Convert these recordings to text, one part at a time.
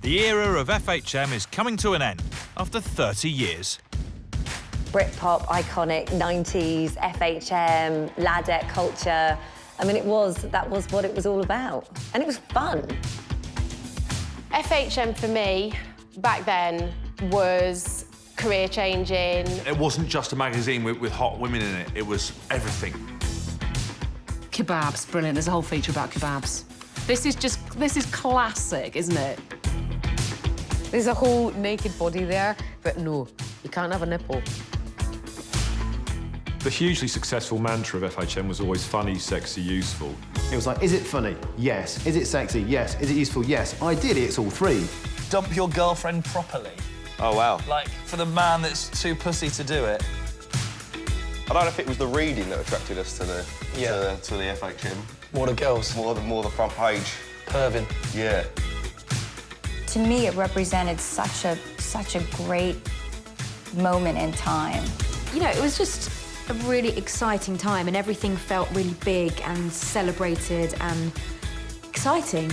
The era of FHM is coming to an end after 30 years. Britpop, iconic, 90s, FHM, ladette culture. I mean, that was what it was all about. And it was fun. FHM for me, back then, was career-changing. It wasn't just a magazine with hot women in it, it was everything. Kebabs, brilliant. There's a whole feature about kebabs. This is classic, isn't it? There's a whole naked body there, but no, you can't have a nipple. The hugely successful mantra of FHM was always funny, sexy, useful. It was like, is it funny? Yes. Is it sexy? Yes. Is it useful? Yes. Ideally, it's all three. Dump your girlfriend properly. Oh, wow. Like, for the man that's too pussy to do it. I don't know if it was the reading that attracted us to the FHM. More the girls. More the front page. Pervin. Yeah. To me, it represented such a great moment in time. You know, it was just a really exciting time and everything felt really big and celebrated and exciting.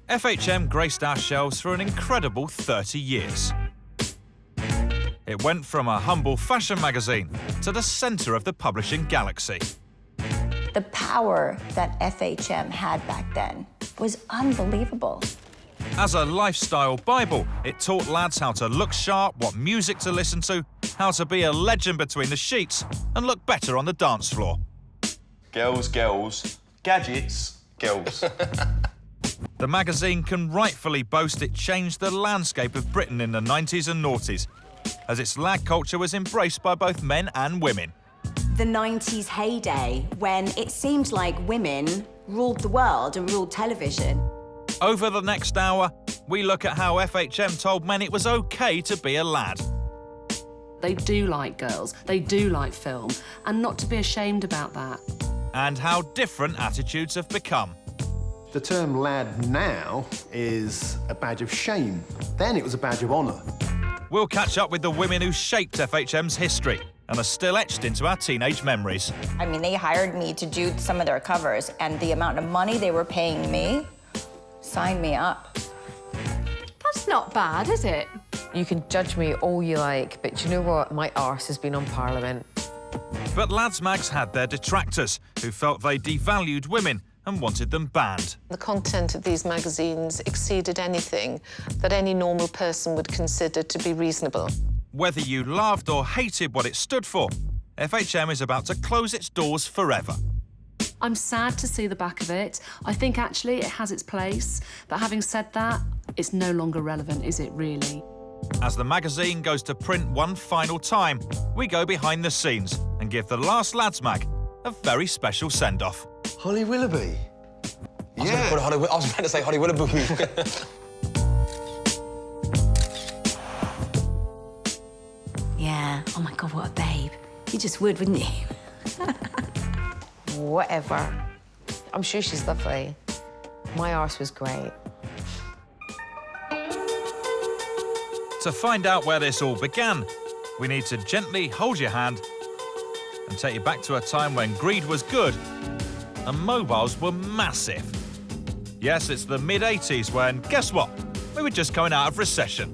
FHM graced our shelves for an incredible 30 years. It went from a humble fashion magazine to the centre of the publishing galaxy. The power that FHM had back then was unbelievable. As a lifestyle Bible, it taught lads how to look sharp, what music to listen to, how to be a legend between the sheets and look better on the dance floor. Girls, girls. Gadgets, girls. The magazine can rightfully boast it changed the landscape of Britain in the 90s and noughties, as its lad culture was embraced by both men and women. The 90s heyday, when it seemed like women ruled the world and ruled television. Over the next hour, we look at how FHM told men it was OK to be a lad. They do like girls, they do like film, and not to be ashamed about that. And how different attitudes have become. The term lad now is a badge of shame. Then it was a badge of honour. We'll catch up with the women who shaped FHM's history and are still etched into our teenage memories. I mean, they hired me to do some of their covers, and the amount of money they were paying me, sign me up. That's not bad, is it? You can judge me all you like, but you know what? My arse has been on Parliament. But lads' mags had their detractors who felt they devalued women and wanted them banned. The content of these magazines exceeded anything that any normal person would consider to be reasonable. Whether you loved or hated what it stood for, FHM is about to close its doors forever. I'm sad to see the back of it. I think actually it has its place, but having said that, it's no longer relevant, is it really? As the magazine goes to print one final time, we go behind the scenes and give the last lads mag a very special send-off. Holly Willoughby. Yeah. I was meant to say Holly Willoughby. Yeah, oh my God, what a babe. You just would, wouldn't you? Whatever. I'm sure she's lovely. My arse was great. To find out where this all began, we need to gently hold your hand and take you back to a time when greed was good and mobiles were massive. Yes, it's the mid-80s when, guess what? We were just coming out of recession.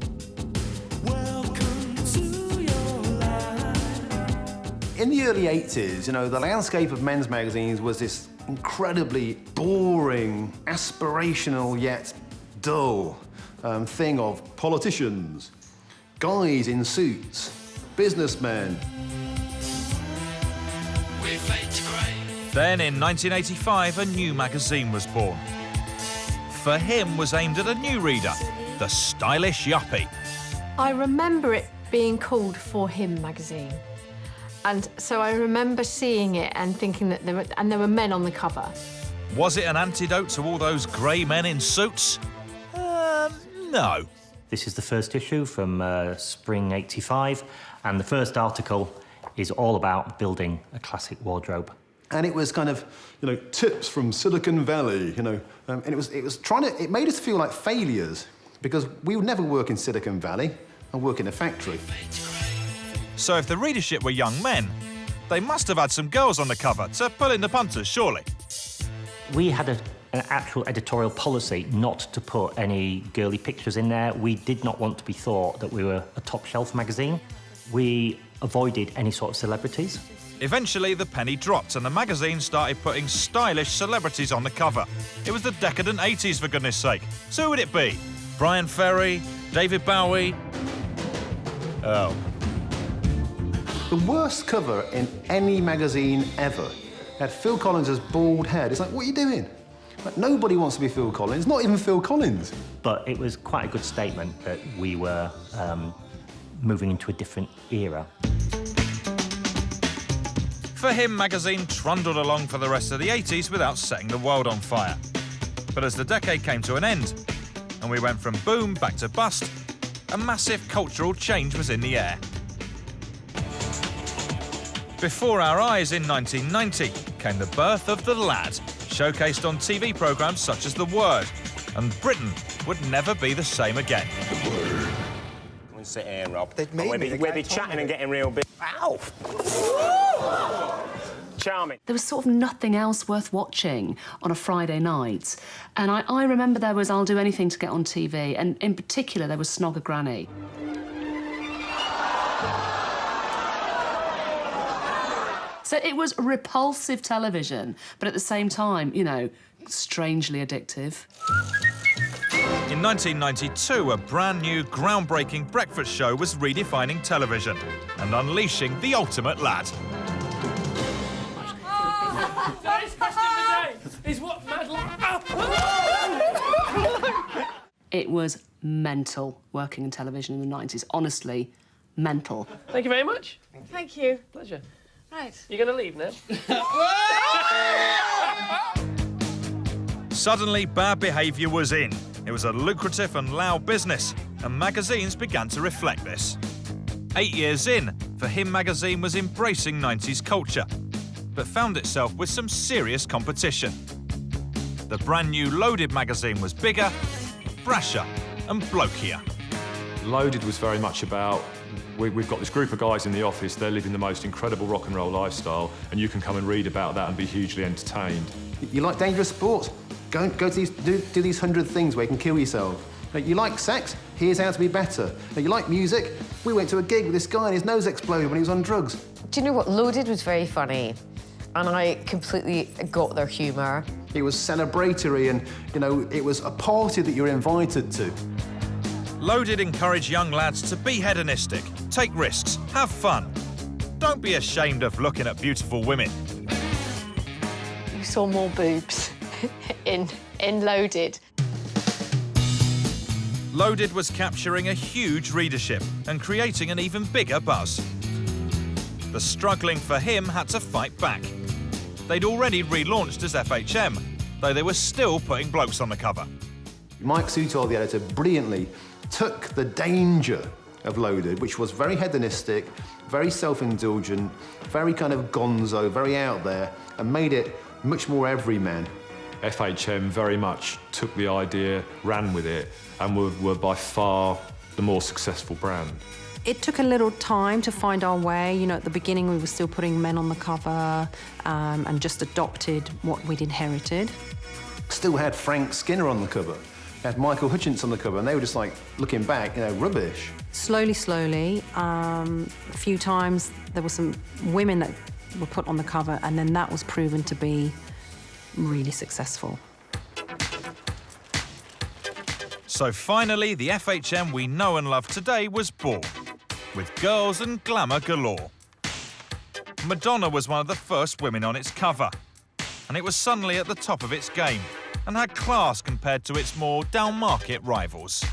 In the early 80s, you know, the landscape of men's magazines was this incredibly boring, aspirational yet dull thing of politicians, guys in suits, businessmen. Then in 1985, a new magazine was born. For him was aimed at a new reader, the stylish yuppie. I remember it being called For Him magazine. And so I remember seeing it and thinking that there were men on the cover. Was it an antidote to all those grey men in suits? No. This is the first issue from spring '85, and the first article is all about building a classic wardrobe. And it was kind of, you know, tips from Silicon Valley, you know, and it made us feel like failures because we would never work in Silicon Valley. and work in a factory. So if the readership were young men, they must have had some girls on the cover to pull in the punters, surely. We had an actual editorial policy not to put any girly pictures in there. We did not want to be thought that we were a top-shelf magazine. We avoided any sort of celebrities. Eventually, the penny dropped and the magazine started putting stylish celebrities on the cover. It was the decadent 80s, for goodness sake. So who would it be? Brian Ferry? David Bowie? Oh. The worst cover in any magazine ever had Phil Collins' bald head. It's like, what are you doing? Like, nobody wants to be Phil Collins, not even Phil Collins. But it was quite a good statement that we were moving into a different era. For him, magazine trundled along for the rest of the 80s without setting the world on fire. But as the decade came to an end, and we went from boom back to bust, a massive cultural change was in the air. Before our eyes in 1990 came the birth of The Lad, showcased on TV programmes such as The Word, and Britain would never be the same again. Come and sit here, Rob. We'll be chatting and getting real big. Ow! Charming. There was sort of nothing else worth watching on a Friday night. And I remember there was I'll Do Anything to Get on TV, and in particular there was Snog a Granny. So it was repulsive television, but at the same time, you know, strangely addictive. In 1992, a brand new, groundbreaking breakfast show was redefining television and unleashing the ultimate lad. Today's question of the day is what Madeline... It was mental working in television in the 90s. Honestly, mental. Thank you very much. Thank you. Pleasure. Right. You're going to leave now? Suddenly, bad behaviour was in. It was a lucrative and loud business, and magazines began to reflect this. 8 years in, For Him magazine was embracing 90s culture, but found itself with some serious competition. The brand new Loaded magazine was bigger, brasher and blokier. Loaded was very much about, we've got this group of guys in the office, they're living the most incredible rock and roll lifestyle, and you can come and read about that and be hugely entertained. You like dangerous sports? Go to these, do these 100 things where you can kill yourself. You like sex? Here's how to be better. You like music? We went to a gig with this guy and his nose exploded when he was on drugs. Do you know what? Loaded was very funny, and I completely got their humour. It was celebratory and, you know, it was a party that you were invited to. Loaded encouraged young lads to be hedonistic, take risks, have fun. Don't be ashamed of looking at beautiful women. You saw more boobs in Loaded. Loaded was capturing a huge readership and creating an even bigger buzz. The struggling For Him had to fight back. They'd already relaunched as FHM, though they were still putting blokes on the cover. Mike Sutol, the editor, brilliantly took the danger of Loaded, which was very hedonistic, very self-indulgent, very kind of gonzo, very out there, and made it much more everyman. FHM very much took the idea, ran with it, and were by far the more successful brand. It took a little time to find our way. You know, at the beginning we were still putting men on the cover and just adopted what we'd inherited. Still had Frank Skinner on the cover, had Michael Hutchence on the cover, and they were just like, looking back, you know, rubbish. Slowly, a few times there were some women that were put on the cover, and then that was proven to be really successful. So finally, the FHM we know and love today was born, with girls and glamour galore. Madonna was one of the first women on its cover, and it was suddenly at the top of its game and had class compared to its more down-market rivals.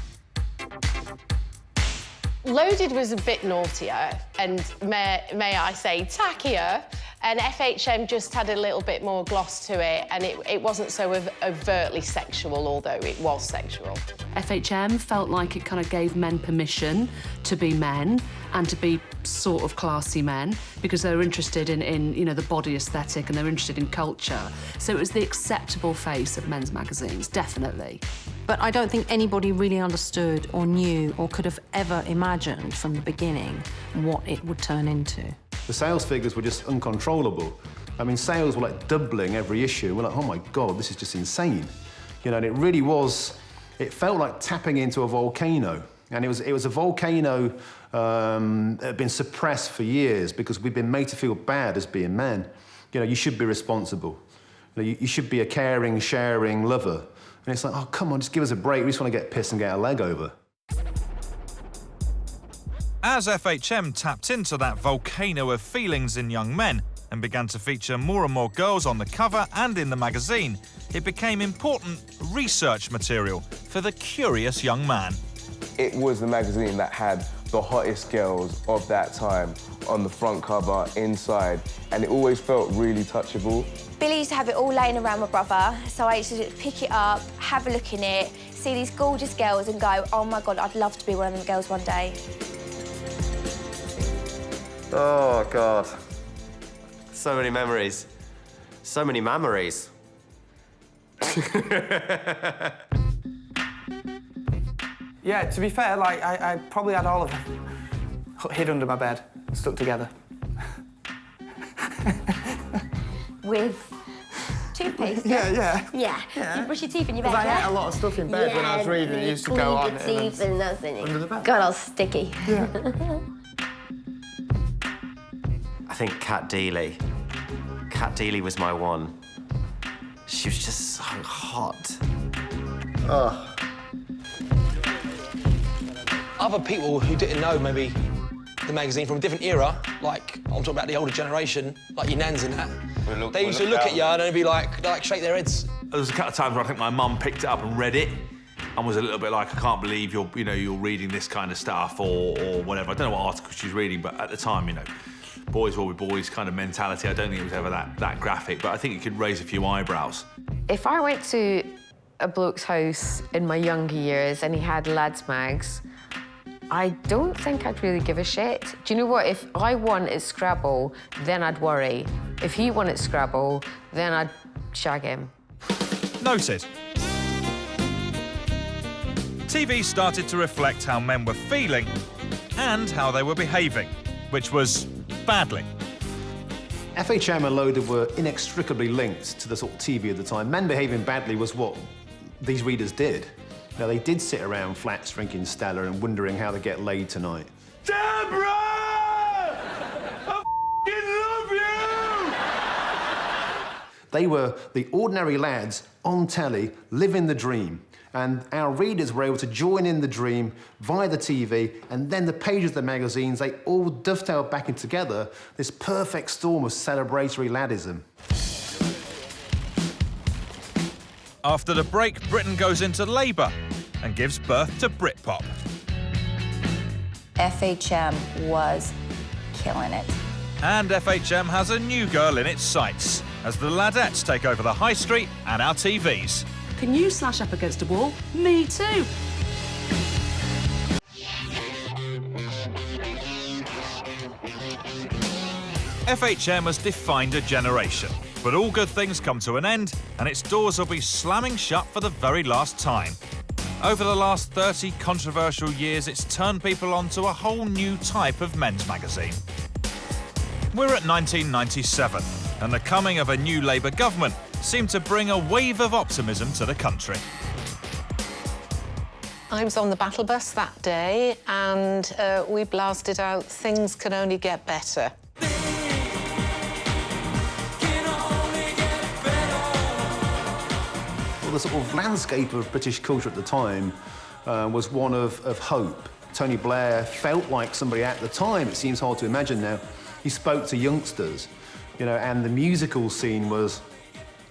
Loaded was a bit naughtier and, may I say, tackier, and FHM just had a little bit more gloss to it, and it wasn't so overtly sexual, although it was sexual. FHM felt like it kind of gave men permission to be men, and to be sort of classy men, because they were interested in you know, the body aesthetic, and they were interested in culture. So it was the acceptable face of men's magazines, definitely. But I don't think anybody really understood or knew or could have ever imagined from the beginning what it would turn into. The sales figures were just uncontrollable. I mean, sales were like doubling every issue. We're like, oh my God, this is just insane. You know, and it really was, it felt like tapping into a volcano. And it was a volcano that had been suppressed for years because we've been made to feel bad as being men. You know, you should be responsible. You should be a caring, sharing lover. And it's like, oh, come on, just give us a break. We just want to get pissed and get our leg over. As FHM tapped into that volcano of feelings in young men and began to feature more and more girls on the cover and in the magazine, it became important research material for the curious young man. It was the magazine that had the hottest girls of that time on the front cover, inside, and it always felt really touchable. Billy used to have it all laying around my brother, so I used to pick it up, have a look in it, see these gorgeous girls and go, oh my God, I'd love to be one of them girls one day. Oh, God. So many memories. So many memories. Yeah, to be fair, like, I probably had all of them hid under my bed, stuck together. With toothpaste? Yeah. Yeah. You brush your teeth in your bed, I yeah? ate a lot of stuff in bed when I was reading. It used to go on. Clean your teeth and nothing. Under the bed. God, all sticky. Yeah. I think Cat Deely. Cat Deely was my one. She was just so hot. Oh. Other people who didn't know maybe the magazine from a different era, like I'm talking about the older generation, like your nans and that, they used to look at you and they'd be like shake their heads. There was a couple of times where I think my mum picked it up and read it and was a little bit like, I can't believe you're reading this kind of stuff or whatever. I don't know what article she was reading, but at the time, you know, boys will be boys kind of mentality. I don't think it was ever that graphic, but I think it could raise a few eyebrows. If I went to a bloke's house in my younger years and he had lads mags, I don't think I'd really give a shit. Do you know what? If I won at Scrabble, then I'd worry. If he won at Scrabble, then I'd shag him. Noted. TV started to reflect how men were feeling and how they were behaving, which was badly. FHM and Loaded were inextricably linked to the sort of TV of the time. Men behaving badly was what these readers did. Now, they did sit around flats drinking Stella and wondering how they get laid tonight. Deborah! I love you! They were the ordinary lads on telly, living the dream. And our readers were able to join in the dream via the TV, and then the pages of the magazines, they all dovetailed back in together, this perfect storm of celebratory laddism. After the break, Britain goes into labour and gives birth to Britpop. FHM was killing it. And FHM has a new girl in its sights as the ladettes take over the high street and our TVs. Can you slash up against a wall? Me too. FHM has defined a generation, but all good things come to an end, and its doors will be slamming shut for the very last time. Over the last 30 controversial years, it's turned people onto a whole new type of men's magazine. We're at 1997, and the coming of a new Labour government seemed to bring a wave of optimism to the country. I was on the battle bus that day and we blasted out, "Things can only get better." Well, the sort of landscape of British culture at the time was one of hope. Tony Blair felt like somebody at the time, it seems hard to imagine now, he spoke to youngsters, you know, and the musical scene was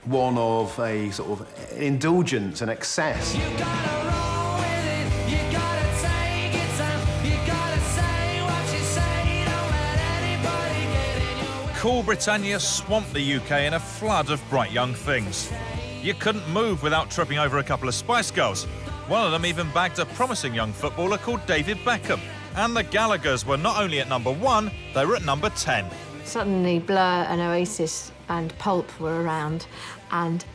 one of a sort of indulgence and excess. Cool Britannia swamped the UK in a flood of bright young things. You couldn't move without tripping over a couple of Spice Girls. One of them even bagged a promising young footballer called David Beckham. And the Gallaghers were not only at #1, they were at #10. Suddenly Blur and Oasis and Pulp were around, and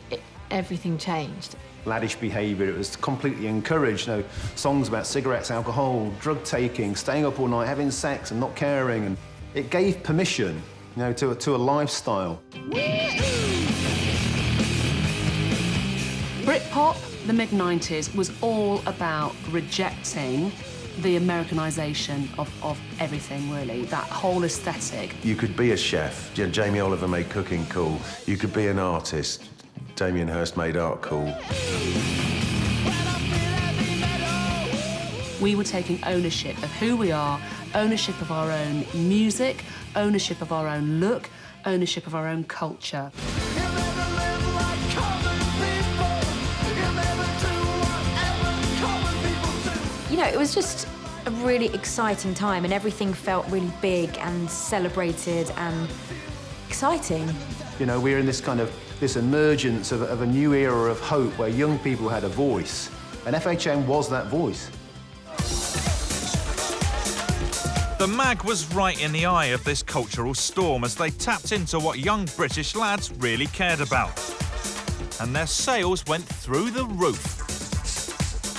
everything changed. Laddish behaviour, it was completely encouraged. You know, songs about cigarettes, alcohol, drug taking, staying up all night, having sex and not caring. And it gave permission, you know, to a lifestyle. Britpop, the mid-90s, was all about rejecting the Americanisation of everything, really, that whole aesthetic. You could be a chef. Jamie Oliver made cooking cool. You could be an artist. Damien Hirst made art cool. We were taking ownership of who we are, ownership of our own music, ownership of our own look, ownership of our own culture. You know, it was just a really exciting time and everything felt really big and celebrated and exciting. You know, we're in this kind of, this emergence of a new era of hope where young people had a voice, and FHM was that voice. The mag was right in the eye of this cultural storm as they tapped into what young British lads really cared about. And their sales went through the roof.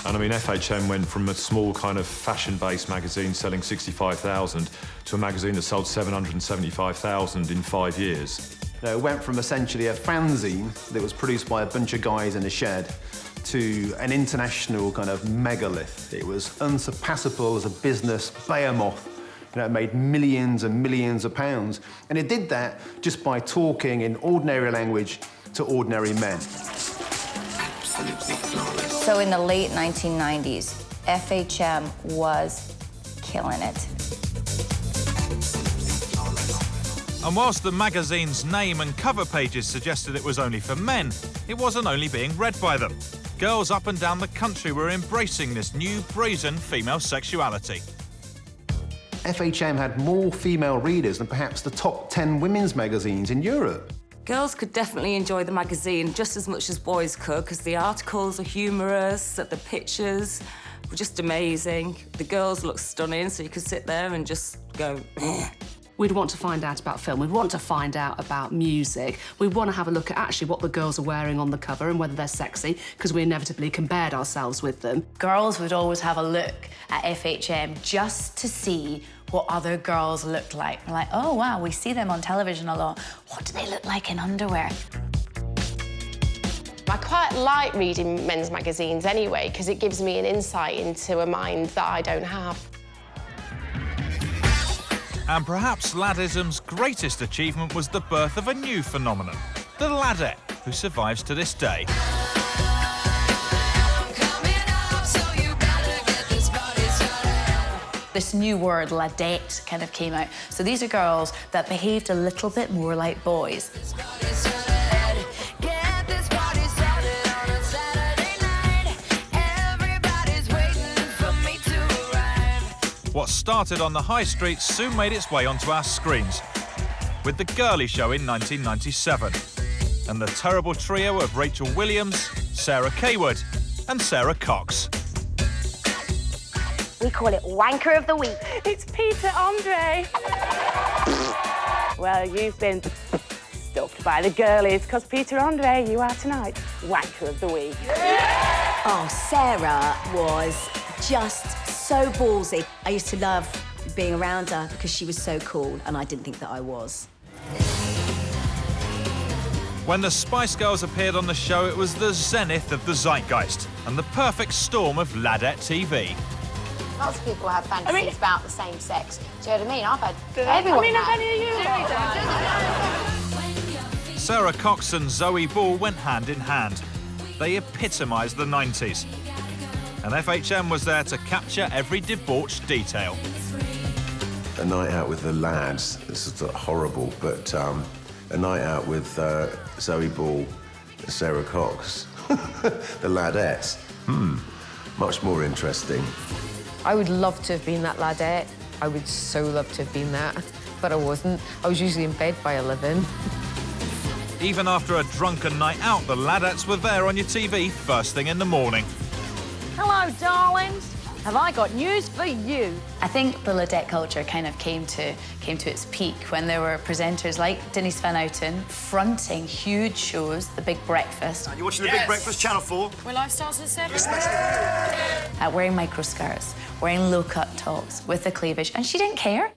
And I mean, FHM went from a small kind of fashion-based magazine selling 65,000 to a magazine that sold 775,000 in 5 years. You know, it went from essentially a fanzine that was produced by a bunch of guys in a shed to an international kind of megalith. It was unsurpassable as a business behemoth. You know, it made millions and millions of pounds. And it did that just by talking in ordinary language to ordinary men. Absolutely flawless. So in the late 1990s, FHM was killing it. And whilst the magazine's name and cover pages suggested it was only for men, it wasn't only being read by them. Girls up and down the country were embracing this new brazen female sexuality. FHM had more female readers than perhaps the top 10 women's magazines in Europe. Girls could definitely enjoy the magazine just as much as boys could, because the articles are humorous, the pictures were just amazing. The girls looked stunning, so you could sit there and just go, We'd want to find out about film, we'd want to find out about music, we'd want to have a look at actually what the girls are wearing on the cover and whether they're sexy, because we inevitably compared ourselves with them. Girls would always have a look at FHM just to see what other girls looked like. We're like, oh wow, we see them on television a lot. What do they look like in underwear? I quite like reading men's magazines anyway, because it gives me an insight into a mind that I don't have. And perhaps laddism's greatest achievement was the birth of a new phenomenon, the ladette, who survives to this day. This new word, ladette, kind of came out. So these are girls that behaved a little bit more like boys. What started on the high street soon made its way onto our screens, with The Girly Show in 1997, and the terrible trio of Rachel Williams, Sarah Kaywood, and Sarah Cox. We call it Wanker of the Week. It's Peter Andre. Well, you've been stalked by the girlies, because Peter Andre, you are tonight Wanker of the Week. Oh, Sarah was just so ballsy. I used to love being around her because she was so cool, and I didn't think that I was. When the Spice Girls appeared on the show, it was the zenith of the zeitgeist and the perfect storm of ladette TV. Lots of people have fantasies about the same sex. Do you know what I mean? I've had everyone. Have you? Sarah Cox and Zoe Ball went hand in hand. They epitomised the 90s. And FHM was there to capture every debauched detail. A night out with the lads, this is horrible, but a night out with Zoe Ball and Sarah Cox, the ladettes, much more interesting. I would love to have been that ladette. I would so love to have been that, but I wasn't. I was usually in bed by 11. Even after a drunken night out, the ladettes were there on your TV first thing in the morning. Hello, darlings. have I got news for you. I think the Ladette culture kind of came to its peak when there were presenters like Denise Van Outen fronting huge shows, The Big Breakfast. You're watching The Big Breakfast, Channel 4. Where life starts at 7. Wearing microskirts, wearing low-cut tops with the cleavage, and she didn't care.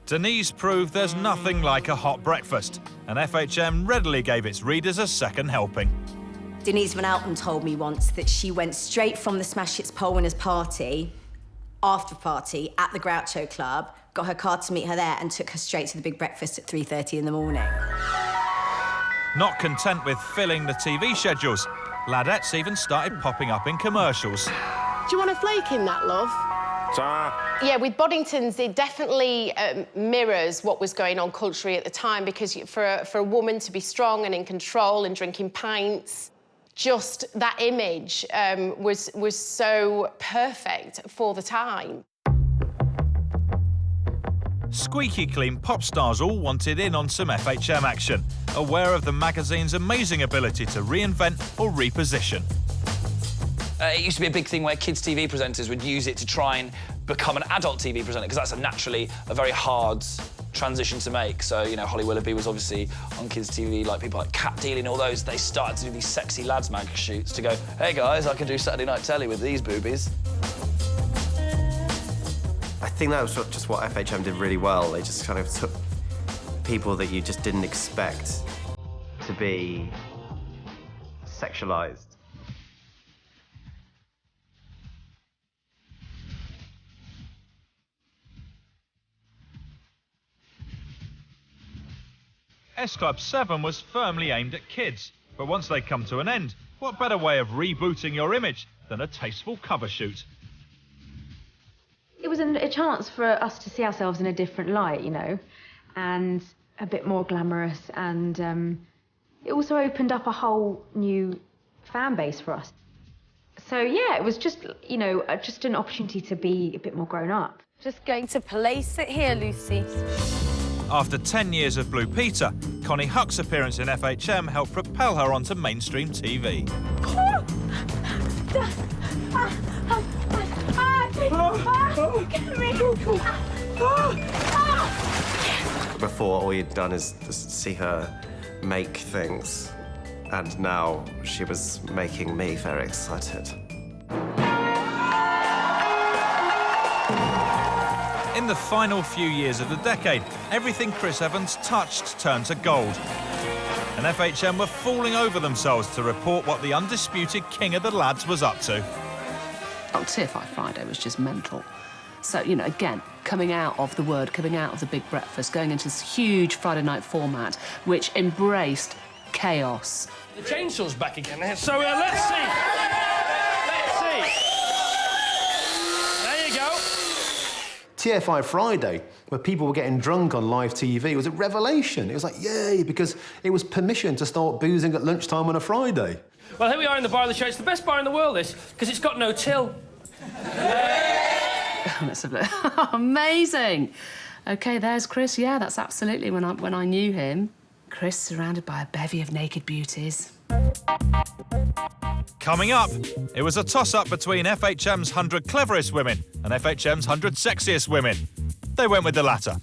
Denise proved there's nothing like a hot breakfast, and FHM readily gave its readers a second helping. Denise Van Outen told me once that she went straight from the Smash Hits poll winners party, after party, at the Groucho Club, got her card to meet her there and took her straight to The Big Breakfast at 3:30 in the morning. Not content with filling the TV schedules, ladettes even started popping up in commercials. Do you want a flake in that, love? Yeah, with Boddington's, it definitely mirrors what was going on culturally at the time, because for a woman to be strong and in control and drinking pints, just that image was so perfect for the time. Squeaky clean pop stars all wanted in on some FHM action, aware of the magazine's amazing ability to reinvent or reposition. It used to be a big thing where kids' TV presenters would use it to try and become an adult TV presenter, because that's naturally a very hard transition to make. So, you know, Holly Willoughby was obviously on kids' TV, like people like Cat Deely and all those. They started to do these sexy lads mag shoots to go, hey guys, I can do Saturday night telly with these boobies. I think that was just what FHM did really well. They just kind of took people that you just didn't expect to be sexualized. S Club 7 was firmly aimed at kids, but once they come to an end, what better way of rebooting your image than a tasteful cover shoot? It was a chance for us to see ourselves in a different light, you know, and a bit more glamorous, and it also opened up a whole new fan base for us. So yeah, it was just, you know, just an opportunity to be a bit more grown up. Just going to place it here, Lucy. After 10 years of Blue Peter, Connie Huck's appearance in FHM helped propel her onto mainstream TV. Before, all you'd done is just see her make things, and now she was making me very excited. In the final few years of the decade, everything Chris Evans touched turned to gold. And FHM were falling over themselves to report what the undisputed king of the lads was up to. Oh, TFI Friday was just mental. So, you know, again, coming out of the Word, coming out of the Big Breakfast, going into this huge Friday night format, which embraced chaos. The chainsaw's back again. So let's see. Let's see. There you go. TFI Friday, where people were getting drunk on live TV, it was a revelation. It was like, yay, because it was permission to start boozing at lunchtime on a Friday. Well, here we are in the bar of the show. It's the best bar in the world, this, because it's got no till. Let's have a look. Amazing. OK, there's Chris. Yeah, that's absolutely when I knew him. Chris surrounded by a bevy of naked beauties. Coming up, it was a toss-up between FHM's 100 cleverest women and FHM's 100 sexiest women. They went with the latter.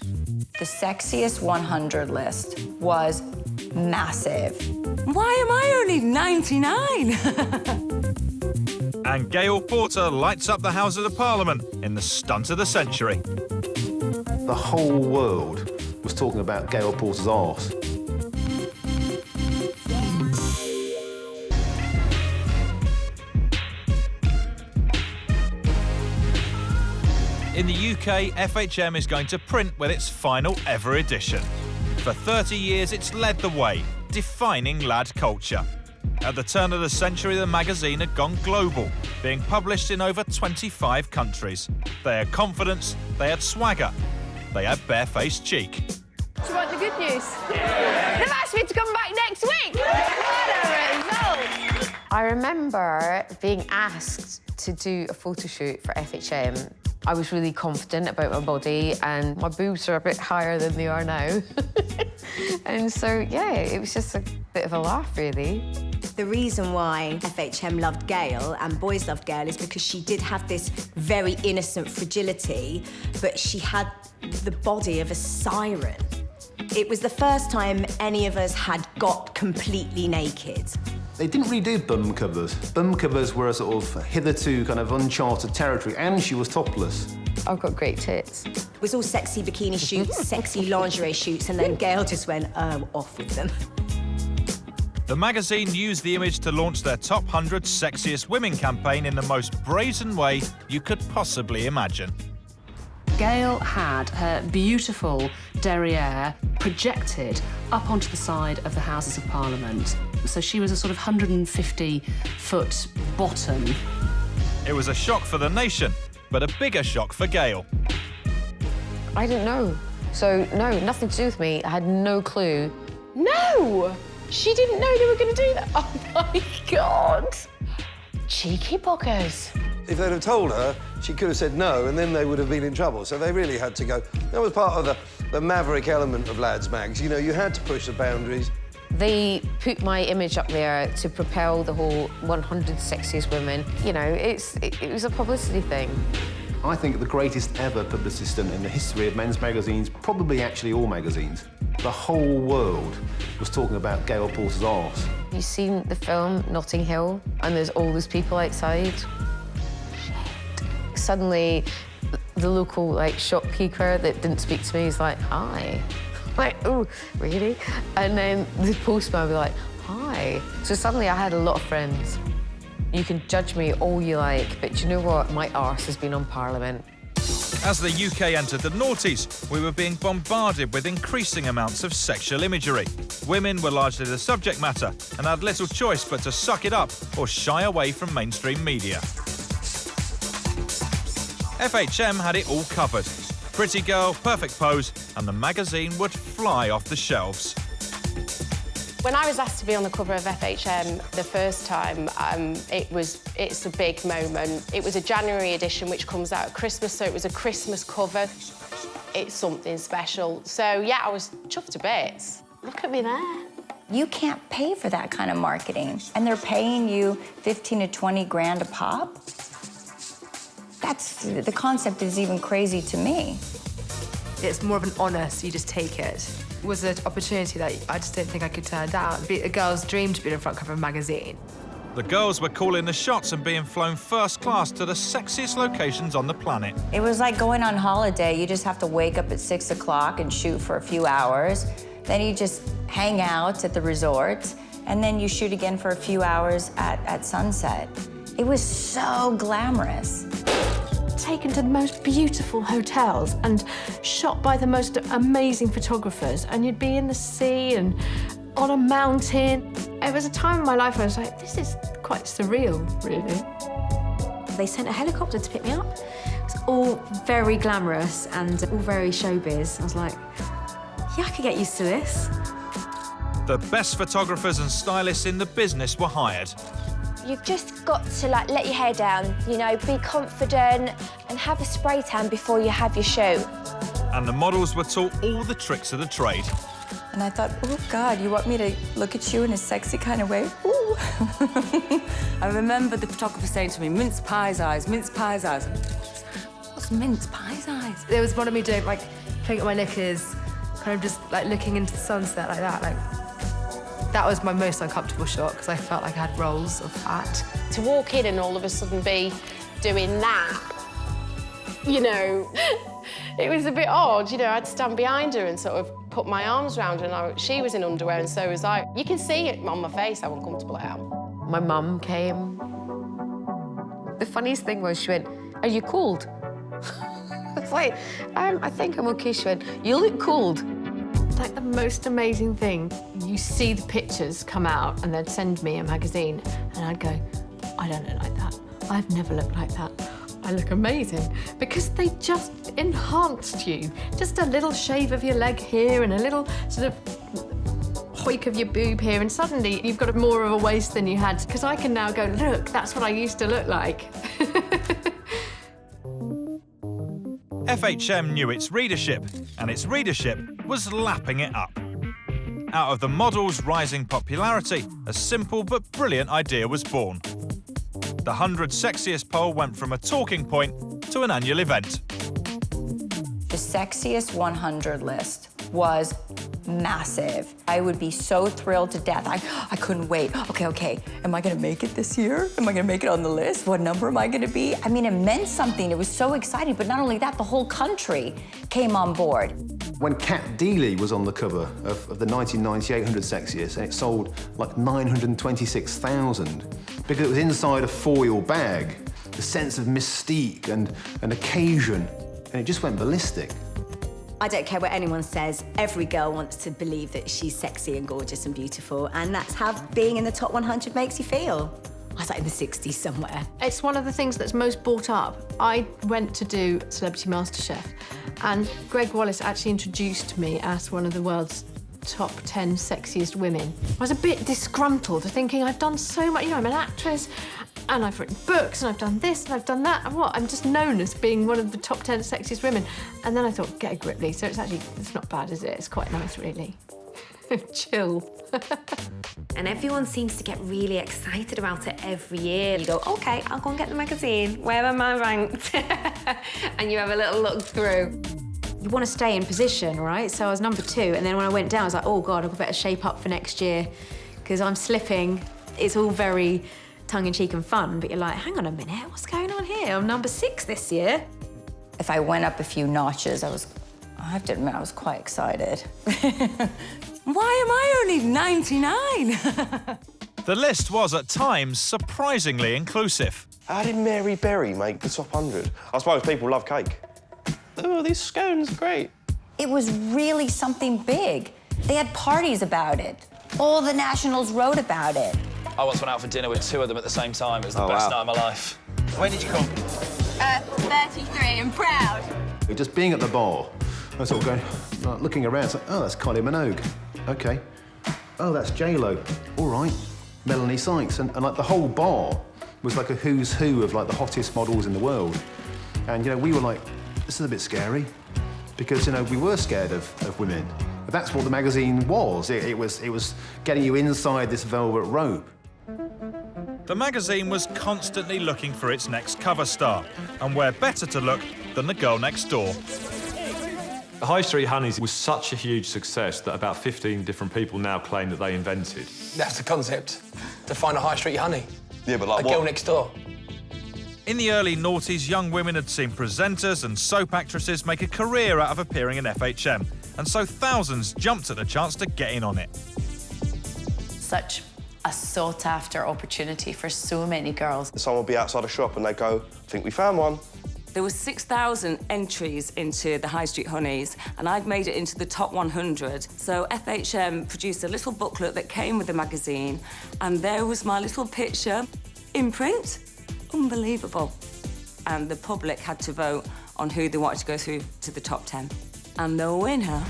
The sexiest 100 list was massive. Why am I only 99? And Gail Porter lights up the Houses of Parliament in the stunt of the century. The whole world was talking about Gail Porter's arse. In the UK, FHM is going to print with its final ever edition. For 30 years, it's led the way, defining lad culture. At the turn of the century, the magazine had gone global, being published in over 25 countries. They had confidence, they had swagger, they had barefaced cheek. Do you want the good news? Yeah. They've asked me to come back next week! What a result! I remember being asked to do a photo shoot for FHM. I was really confident about my body, and my boobs are a bit higher than they are now. And so, yeah, it was just a bit of a laugh, really. The reason why FHM loved Gail and boys loved Gail is because she did have this very innocent fragility, but she had the body of a siren. It was the first time any of us had got completely naked. They didn't really do bum covers. Bum covers were a sort of hitherto kind of uncharted territory, and she was topless. I've got great tits. It was all sexy bikini shoots, sexy lingerie shoots, and then Gail just went, off with them. The magazine used the image to launch their Top 100 Sexiest Women campaign in the most brazen way you could possibly imagine. Gail had her beautiful derriere projected up onto the side of the Houses of Parliament. So she was a sort of 150-foot bottom. It was a shock for the nation, but a bigger shock for Gail. I didn't know. So, no, nothing to do with me. I had no clue. No! She didn't know they were going to do that. Oh, my God. Cheeky buggers. If they'd have told her, she could have said no, and then they would have been in trouble. So they really had to go. That was part of the maverick element of Lads Mags. You know, you had to push the boundaries. They put my image up there to propel the whole 100 Sexiest Women. You know, it was a publicity thing. I think the greatest ever publicity stunt in the history of men's magazines, probably actually all magazines. The whole world was talking about Gail Porter's arse. You've seen the film Notting Hill, and there's all those people outside. Shit. Suddenly, the local shopkeeper that didn't speak to me is like, hi. Like, oh, really? And then the postman would be like, hi. So suddenly I had a lot of friends. You can judge me all you like, but do you know what? My arse has been on Parliament. As the UK entered the noughties, we were being bombarded with increasing amounts of sexual imagery. Women were largely the subject matter and had little choice but to suck it up or shy away from mainstream media. FHM had it all covered. Pretty girl, perfect pose, and the magazine would fly off the shelves. When I was asked to be on the cover of FHM the first time, it's a big moment. It was a January edition, which comes out at Christmas, so it was a Christmas cover. It's something special. So, yeah, I was chuffed to bits. Look at me there. You can't pay for that kind of marketing, and they're paying you 15 to 20 grand a pop. The concept is even crazy to me. It's more of an honour, so you just take it. It was an opportunity that I just didn't think I could turn down. It'd be a girl's dream to be in the front cover of a magazine. The girls were calling the shots and being flown first class to the sexiest locations on the planet. It was like going on holiday. You just have to wake up at 6 o'clock and shoot for a few hours. Then you just hang out at the resort, and then you shoot again for a few hours at sunset. It was so glamorous. Taken to the most beautiful hotels and shot by the most amazing photographers, and you'd be in the sea and on a mountain. It was a time in my life where I was like, this is quite surreal, really. They sent a helicopter to pick me up. It was all very glamorous and all very showbiz. I was like, yeah, I could get used to this. The best photographers and stylists in the business were hired. You've just got to let your hair down, you know, be confident and have a spray tan before you have your shoot. And the models were taught all the tricks of the trade. And I thought, oh, God, you want me to look at you in a sexy kind of way? Ooh. I remember the photographer saying to me, mince pie's eyes, mince pie's eyes. What's mince pie's eyes? There was one of me doing, putting up my knickers, kind of just, looking into the sunset like that, That was my most uncomfortable shot because I felt like I had rolls of fat. To walk in and all of a sudden be doing that, you know, it was a bit odd. You know, I'd stand behind her and sort of put my arms around her, and she was in underwear and so was I. You can see it on my face how uncomfortable I am. My mum came. The funniest thing was she went, are you cold? I was like, I think I'm okay. She went, you look cold. Like the most amazing thing, you see the pictures come out and they'd send me a magazine and I'd go, I don't look like that. I've never looked like that. I look amazing. Because they just enhanced you. Just a little shave of your leg here and a little sort of hoik of your boob here, and suddenly you've got more of a waist than you had. Because I can now go, look, that's what I used to look like. FHM knew its readership, and its readership was lapping it up. Out of the model's rising popularity, a simple but brilliant idea was born. The 100 Sexiest poll went from a talking point to an annual event. The Sexiest 100 list was massive. I would be so thrilled to death. I couldn't wait. Okay, am I gonna make it this year? Am I gonna make it on the list? What number am I gonna be? I mean, it meant something. It was so exciting, but not only that, the whole country came on board. When Kat Deeley was on the cover of the 1998 100 Sexiest, and it sold like 926,000 because it was inside a foil bag, the sense of mystique and an occasion, and it just went ballistic. I don't care what anyone says, every girl wants to believe that she's sexy and gorgeous and beautiful, and that's how being in the top 100 makes you feel. I was like in the 60s somewhere. It's one of the things that's most brought up. I went to do Celebrity MasterChef, and Greg Wallace actually introduced me as one of the world's top 10 sexiest women. I was a bit disgruntled, thinking I've done so much, you know, I'm an actress, and I've written books, and I've done this, and I've done that, and what? I'm just known as being one of the top 10 sexiest women. And then I thought, get a grip, Lee. So it's not bad, is it? It's quite nice, really. Chill. And everyone seems to get really excited about it every year. You go, OK, I'll go and get the magazine. Where am I ranked? And you have a little look through. You want to stay in position, right? So I was number 2, and then when I went down, I was like, oh God, I've better shape up for next year because I'm slipping. It's all very tongue-in-cheek and fun, but you're like, hang on a minute, what's going on here? I'm number 6 this year. If I went up a few notches, I have to admit, I was quite excited. Why am I only 99? The list was at times surprisingly inclusive. How did Mary Berry make the top 100? I suppose people love cake. Oh, these scones are great. It was really something big. They had parties about it. All the nationals wrote about it. I once went out for dinner with 2 of them at the same time. It was the best night of my life. Where did you come? 33 and proud. Just being at the bar, I was sort of going, like, looking around, it's like, oh, that's Kylie Minogue. OK. Oh, that's J-Lo. All right. Melanie Sykes. And like the whole bar was like a who's who of like the hottest models in the world. And, you know, we were like, this is a bit scary because, you know, we were scared of women. But that's what the magazine was. It was getting you inside this velvet rope. The magazine was constantly looking for its next cover star, and where better to look than the girl next door. The High Street Honeys was such a huge success that about 15 different people now claim that they invented. That's the concept, to find a high street honey. Yeah, but like a girl next door. In the early noughties, young women had seen presenters and soap actresses make a career out of appearing in FHM, and so thousands jumped at the chance to get in on it. Such a sought-after opportunity for so many girls. Someone will be outside a shop and they go, I think we found one. There were 6,000 entries into the High Street Honeys, and I'd made it into the top 100. So FHM produced a little booklet that came with the magazine, and there was my little picture in print. Unbelievable. And the public had to vote on who they wanted to go through to the top 10. And the winner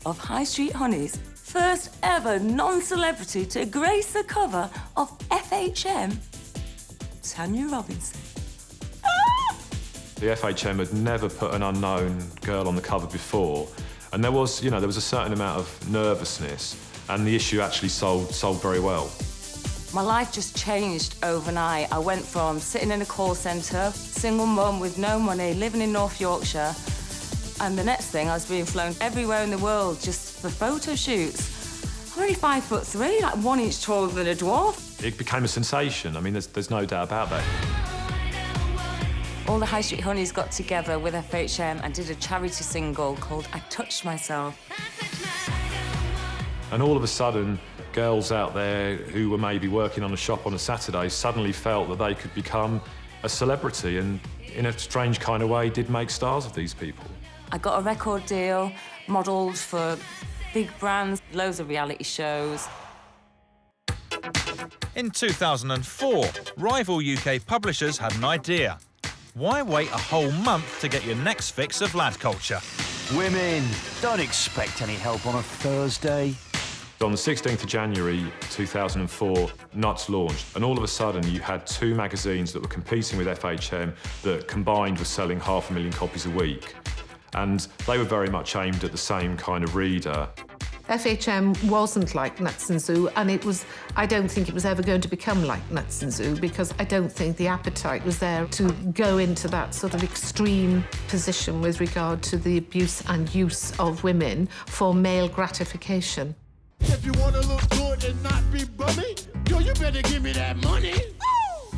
of High Street Honeys, first ever non-celebrity to grace the cover of FHM, Tanya Robinson. The FHM had never put an unknown girl on the cover before, and there was a certain amount of nervousness, and the issue actually sold very well. My life just changed overnight. I went from sitting in a call centre, single mum with no money, living in North Yorkshire, and the next thing I was being flown everywhere in the world just for photo shoots. I'm only 5'3", like 1 inch taller than a dwarf. It became a sensation. I mean, there's no doubt about that. All the High Street Honeys got together with FHM and did a charity single called I Touched Myself. And all of a sudden, girls out there who were maybe working on a shop on a Saturday suddenly felt that they could become a celebrity and, in a strange kind of way, did make stars of these people. I got a record deal, modelled for big brands, loads of reality shows. In 2004, rival UK publishers had an idea. Why wait a whole month to get your next fix of lad culture? Women, don't expect any help on a Thursday. On the 16th of January 2004, Nuts launched, and all of a sudden you had 2 magazines that were competing with FHM that combined were selling 500,000 copies a week. And they were very much aimed at the same kind of reader. FHM wasn't like Nuts and Zoo, and I don't think it was ever going to become like Nuts and Zoo, because I don't think the appetite was there to go into that sort of extreme position with regard to the abuse and use of women for male gratification. If you want to look good and not be bummy, yo, you better give me that money.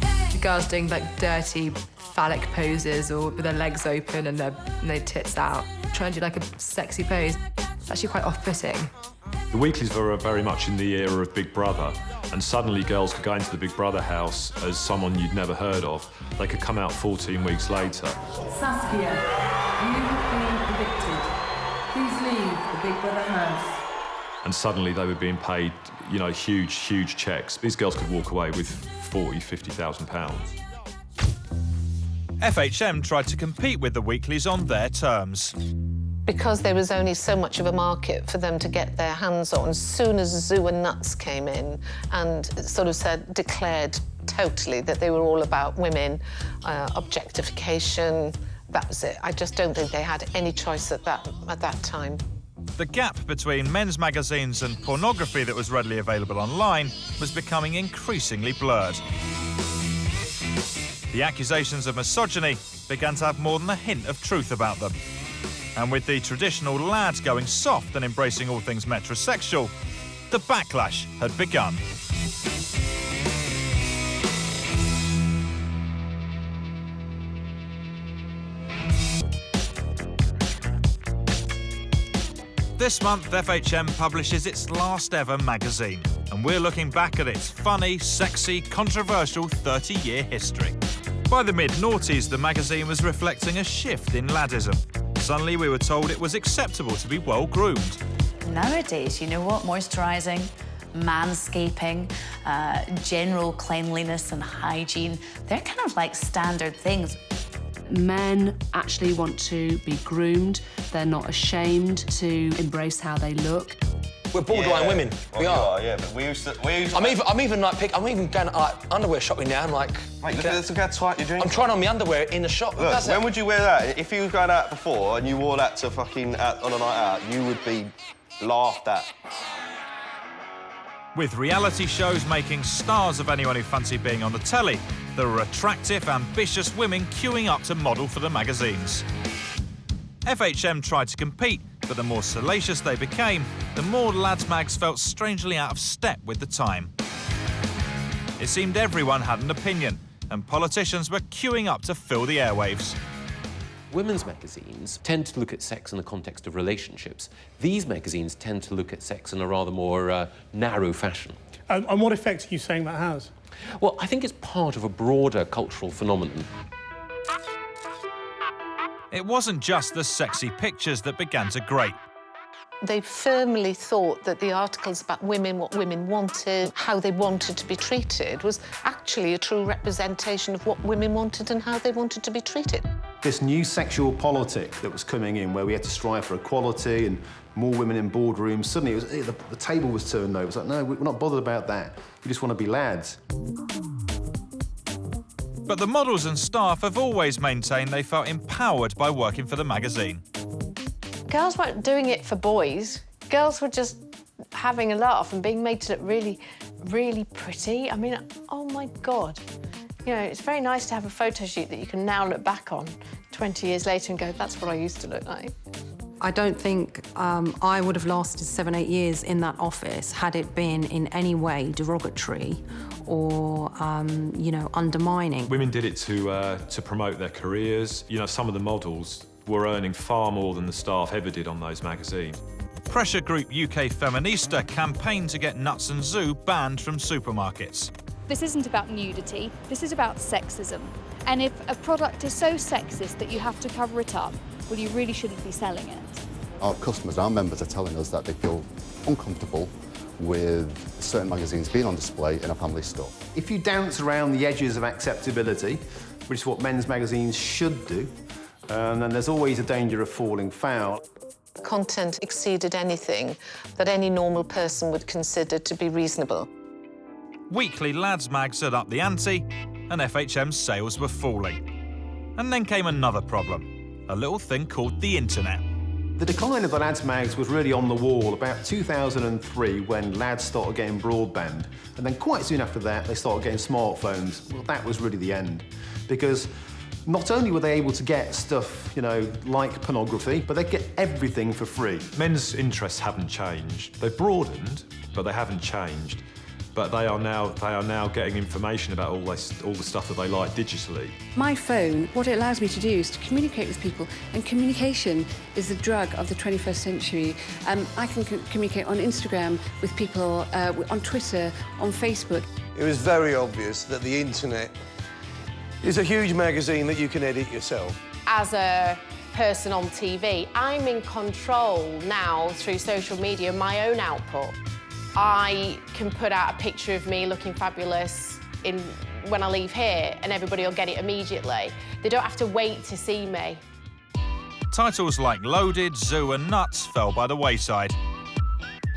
The girls doing like dirty phallic poses or with their legs open and their tits out, trying to do like a sexy pose. It's actually quite off-putting. The weeklies were very much in the era of Big Brother, and suddenly girls could go into the Big Brother house as someone you'd never heard of. They could come out 14 weeks later. Saskia, you have been evicted. Please leave the Big Brother house. And suddenly they were being paid, you know, huge, huge checks. These girls could walk away with £40,000, £50,000. FHM tried to compete with the weeklies on their terms. Because there was only so much of a market for them to get their hands on, as soon as Zoo and Nuts came in and sort of declared totally that they were all about women, objectification, that was it. I just don't think they had any choice at that time. The gap between men's magazines and pornography that was readily available online was becoming increasingly blurred. The accusations of misogyny began to have more than a hint of truth about them. And with the traditional lads going soft and embracing all things metrosexual, the backlash had begun. This month, FHM publishes its last ever magazine, and we're looking back at its funny, sexy, controversial 30-year history. By the mid-noughties, the magazine was reflecting a shift in laddism. Suddenly, we were told it was acceptable to be well-groomed. Nowadays, you know what? Moisturising, manscaping, general cleanliness and hygiene, they're kind of like standard things. Men actually want to be groomed. They're not ashamed to embrace how they look. We're borderline women. Well, we are. Yeah, but we used to. I'm even going underwear shopping now. I'm like, mate, look how tight your jeans. I'm trying on my underwear in the shop. Look, when would you wear that? If you were going out before and you wore that to fucking on a night out, you would be laughed at. With reality shows making stars of anyone who fancied being on the telly, there were attractive, ambitious women queuing up to model for the magazines. FHM tried to compete, but the more salacious they became, the more lads' mags felt strangely out of step with the time. It seemed everyone had an opinion, and politicians were queuing up to fill the airwaves. Women's magazines tend to look at sex in the context of relationships. These magazines tend to look at sex in a rather more narrow fashion. And what effect are you saying that has? Well, I think it's part of a broader cultural phenomenon. It wasn't just the sexy pictures that began to grate. They firmly thought that the articles about women, what women wanted, how they wanted to be treated, was actually a true representation of what women wanted and how they wanted to be treated. This new sexual politic that was coming in, where we had to strive for equality and more women in boardrooms, suddenly the table was turned over. It's like, no, we're not bothered about that. We just want to be lads. But the models and staff have always maintained they felt empowered by working for the magazine. Girls weren't doing it for boys. Girls were just having a laugh and being made to look really, really pretty. I mean, oh my God. You know, it's very nice to have a photo shoot that you can now look back on 20 years later and go, that's what I used to look like. I don't think I would have lasted 7, 8 years in that office had it been in any way derogatory or, you know, undermining. Women did it to promote their careers. You know, some of the models were earning far more than the staff ever did on those magazines. Pressure group UK Feminista campaigned to get Nuts and Zoo banned from supermarkets. This isn't about nudity, this is about sexism. And if a product is so sexist that you have to cover it up, well, you really shouldn't be selling it. Our customers, our members are telling us that they feel uncomfortable with certain magazines being on display in a family store. If you dance around the edges of acceptability, which is what men's magazines should do, then there's always a danger of falling foul. Content exceeded anything that any normal person would consider to be reasonable. Weekly lads mags had upped the ante, and FHM's sales were falling. And then came another problem, a little thing called the internet. The decline of the lads' mags was really on the wall about 2003 when lads started getting broadband. And then quite soon after that, they started getting smartphones. Well, that was really the end. Because not only were they able to get stuff, you know, like pornography, but they'd get everything for free. Men's interests haven't changed. They've broadened, but they haven't changed. But they are now getting information about all the stuff that they like digitally. My phone, what it allows me to do is to communicate with people, and communication is the drug of the 21st century. I can communicate on Instagram with people, on Twitter, on Facebook. It was very obvious that the internet is a huge magazine that you can edit yourself. As a person on TV, I'm in control now through social media of my own output. I can put out a picture of me looking fabulous when I leave here and everybody will get it immediately. They don't have to wait to see me. Titles like Loaded, Zoo and Nuts fell by the wayside.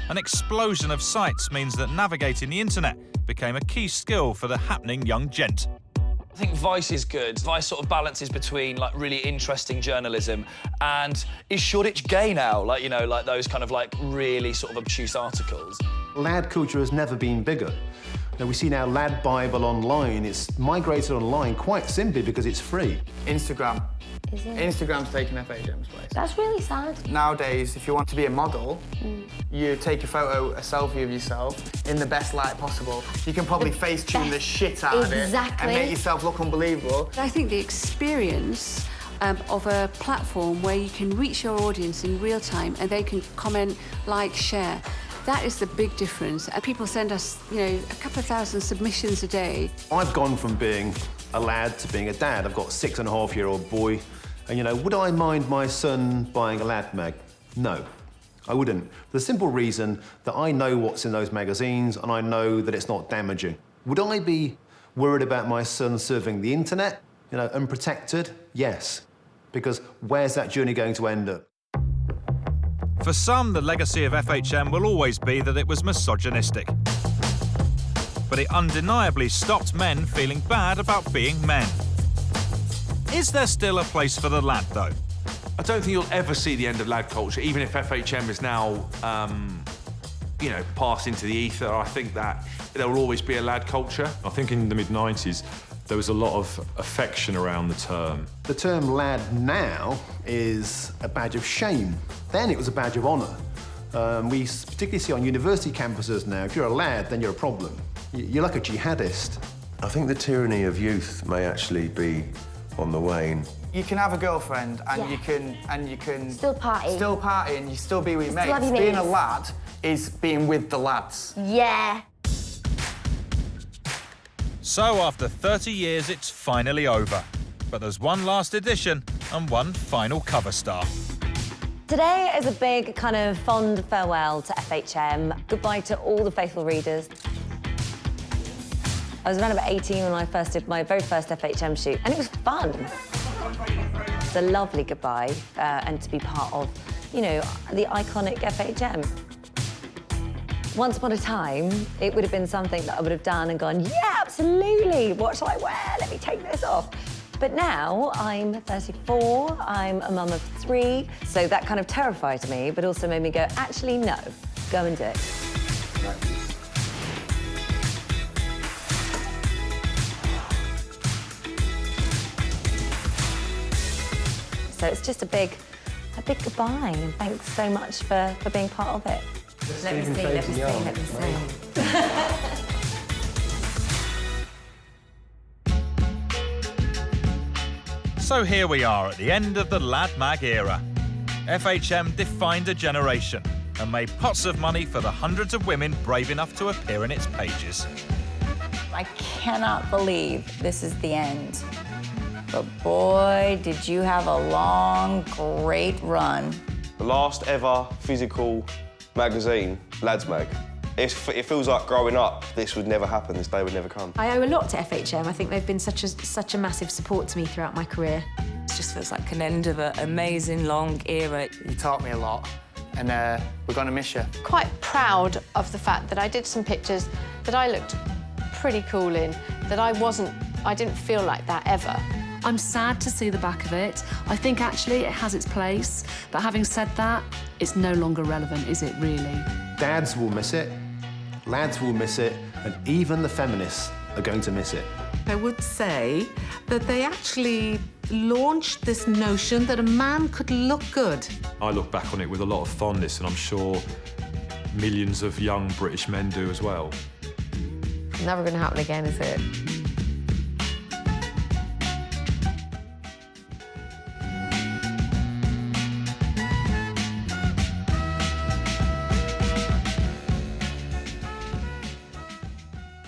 An explosion of sites means that navigating the internet became a key skill for the happening young gent. I think Vice is good. Vice sort of balances between, like, really interesting journalism and is Shoreditch gay now? Like, you know, like those kind of, like, really sort of obtuse articles. Lad culture has never been bigger. Now, we see now Lad Bible online. It's migrated online quite simply because it's free. Instagram. Is it? Instagram's taking FHM's place. That's really sad. Nowadays, if you want to be a model, you take a photo, a selfie of yourself in the best light possible. You can probably face-tune the shit out of it and make yourself look unbelievable. I think the experience of a platform where you can reach your audience in real time and they can comment, like, share, that is the big difference. And people send us, you know, a couple of thousand submissions a day. I've gone from being a lad to being a dad. I've got a 6.5-year-old boy. And, you know, would I mind my son buying a lad mag? No, I wouldn't. For the simple reason that I know what's in those magazines and I know that it's not damaging. Would I be worried about my son surfing the internet, you know, unprotected? Yes. Because where's that journey going to end up? For some, the legacy of FHM will always be that it was misogynistic. But it undeniably stopped men feeling bad about being men. Is there still a place for the lad, though? I don't think you'll ever see the end of lad culture, even if FHM is now, you know, passed into the ether. I think that there will always be a lad culture. I think in the mid-90s, there was a lot of affection around the term. The term lad now is a badge of shame. Then it was a badge of honour. We particularly see on university campuses now, if you're a lad, then you're a problem. You're like a jihadist. I think the tyranny of youth may actually be on the wane. You can have a girlfriend and you can still party and you still be with your Still have mates. your Being a mates. lad is being with the lads. Yeah. So after 30 years, it's finally over. But there's one last edition and one final cover star. Today is a big kind of fond farewell to FHM. Goodbye to all the faithful readers. I was around about 18 when I first did my very first FHM shoot, and it was fun. It's a lovely goodbye, and to be part of, you know, the iconic FHM. Once upon a time, it would have been something that I would have done and gone, yeah, absolutely, what shall I wear? Let me take this off. But now I'm 34, I'm a mum of 3, so that kind of terrified me, but also made me go, actually, no, go and do it. So it's just a big goodbye, and thanks so much for being part of it. Let me see. So here we are at the end of the Lad Mag era. FHM defined a generation and made pots of money for the hundreds of women brave enough to appear in its pages. I cannot believe this is the end. But boy, did you have a long, great run. The last ever physical magazine, Lads Mag. It feels like growing up, this would never happen, this day would never come. I owe a lot to FHM. I think they've been such a massive support to me throughout my career. It just feels like an end of an amazing, long era. You taught me a lot, and we're going to miss you. Quite proud of the fact that I did some pictures that I looked pretty cool in, that I didn't feel like that ever. I'm sad to see the back of it. I think actually it has its place, but having said that, it's no longer relevant, is it really? Dads will miss it, lads will miss it, and even the feminists are going to miss it. I would say that they actually launched this notion that a man could look good. I look back on it with a lot of fondness, and I'm sure millions of young British men do as well. Never going to happen again, is it?